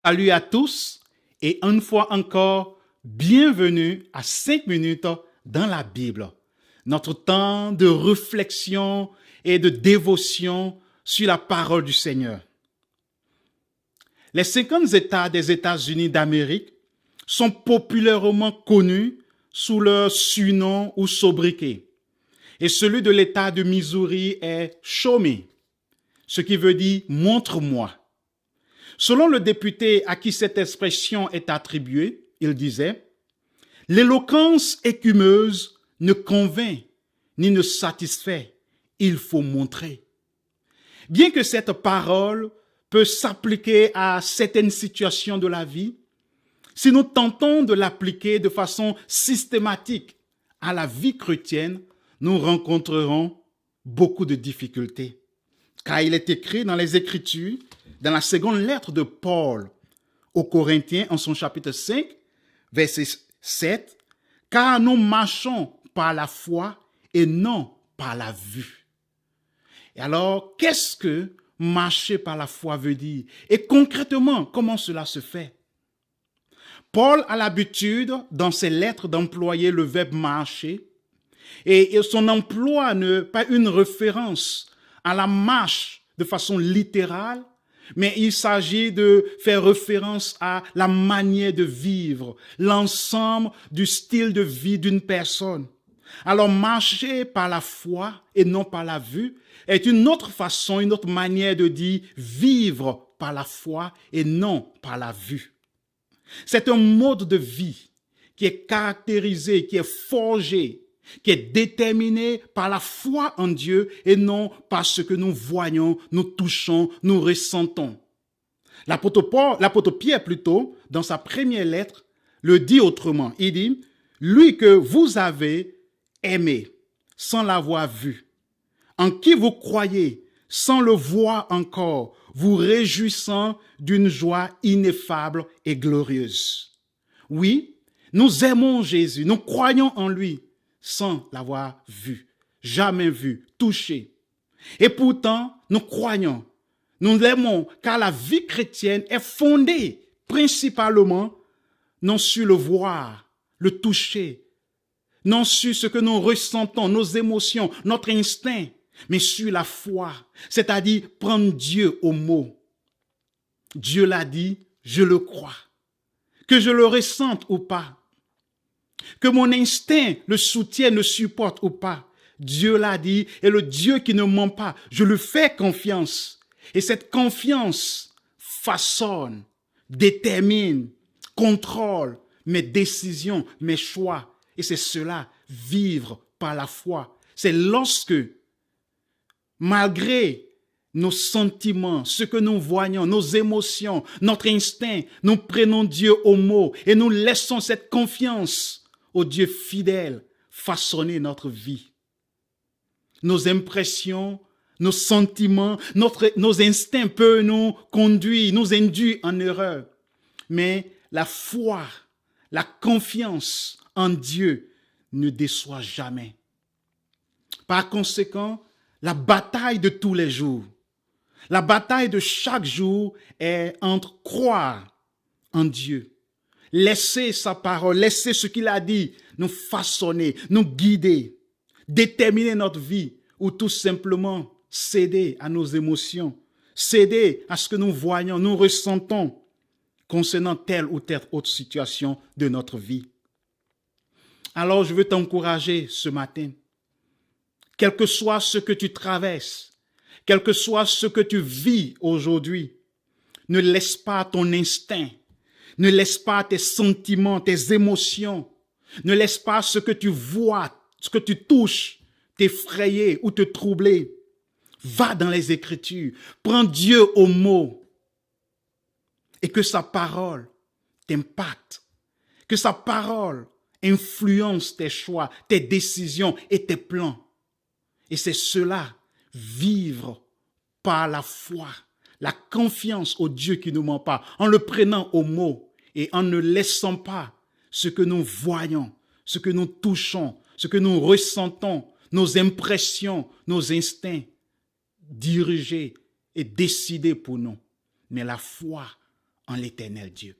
Salut à tous et une fois encore, bienvenue à 5 minutes dans la Bible. Notre temps de réflexion et de dévotion sur la parole du Seigneur. Les 50 États des États-Unis d'Amérique sont populairement connus sous leur surnom ou sobriquet. Et celui de l'État de Missouri est Show Me, ce qui veut dire montre-moi. Selon le député à qui cette expression est attribuée, il disait « L'éloquence écumeuse ne convainc ni ne satisfait, il faut montrer. » Bien que cette parole peut s'appliquer à certaines situations de la vie, si nous tentons de l'appliquer de façon systématique à la vie chrétienne, nous rencontrerons beaucoup de difficultés. Car il est écrit dans les Écritures, dans la seconde lettre de Paul aux Corinthiens, en son chapitre 5, verset 7, « Car nous marchons par la foi et non par la vue. » Et alors, qu'est-ce que marcher par la foi veut dire? Et concrètement, comment cela se fait? Paul a l'habitude, dans ses lettres, d'employer le verbe marcher, et son emploi n'est pas une référence à la marche de façon littérale, mais il s'agit de faire référence à la manière de vivre, l'ensemble du style de vie d'une personne. Alors, marcher par la foi et non par la vue est une autre façon, une autre manière de dire vivre par la foi et non par la vue. C'est un mode de vie qui est caractérisé, qui est forgé, qui est déterminé par la foi en Dieu et non par ce que nous voyons, nous touchons, nous ressentons. L'apôtre Pierre, plutôt, dans sa première lettre, le dit autrement. Il dit, « Lui que vous avez aimé sans l'avoir vu, en qui vous croyez sans le voir encore, vous réjouissant d'une joie ineffable et glorieuse. » Oui, nous aimons Jésus, nous croyons en lui, sans l'avoir vu, jamais vu, touché. Et pourtant, nous croyons, nous l'aimons, car la vie chrétienne est fondée principalement non sur le voir, le toucher, non sur ce que nous ressentons, nos émotions, notre instinct, mais sur la foi, c'est-à-dire prendre Dieu au mot. Dieu l'a dit, je le crois. Que je le ressente ou pas, que mon instinct le soutienne, le supporte ou pas, Dieu l'a dit, et le Dieu qui ne ment pas, je lui fais confiance. Et cette confiance façonne, détermine, contrôle mes décisions, mes choix. Et c'est cela, vivre par la foi. C'est lorsque, malgré nos sentiments, ce que nous voyons, nos émotions, notre instinct, nous prenons Dieu au mot et nous laissons cette confiance au Dieu fidèle façonner notre vie. Nos impressions, nos sentiments, nos instincts peuvent nous conduire, nous induire en erreur. Mais la foi, la confiance en Dieu ne déçoit jamais. Par conséquent, la bataille de tous les jours, la bataille de chaque jour est entre croire en Dieu, laisser sa parole, laisser ce qu'il a dit nous façonner, nous guider, déterminer notre vie ou tout simplement céder à nos émotions, céder à ce que nous voyons, nous ressentons concernant telle ou telle autre situation de notre vie. Alors je veux t'encourager ce matin, quel que soit ce que tu traverses, quel que soit ce que tu vis aujourd'hui, ne laisse pas ton instinct, ne laisse pas tes sentiments, tes émotions, ne laisse pas ce que tu vois, ce que tu touches, t'effrayer ou te troubler. Va dans les Écritures, prends Dieu au mot et que sa parole t'impacte, que sa parole influence tes choix, tes décisions et tes plans. Et c'est cela, vivre par la foi, la confiance au Dieu qui ne ment pas, en le prenant au mot et en ne laissant pas ce que nous voyons, ce que nous touchons, ce que nous ressentons, nos impressions, nos instincts, diriger et décider pour nous. Mais la foi en l'Éternel Dieu.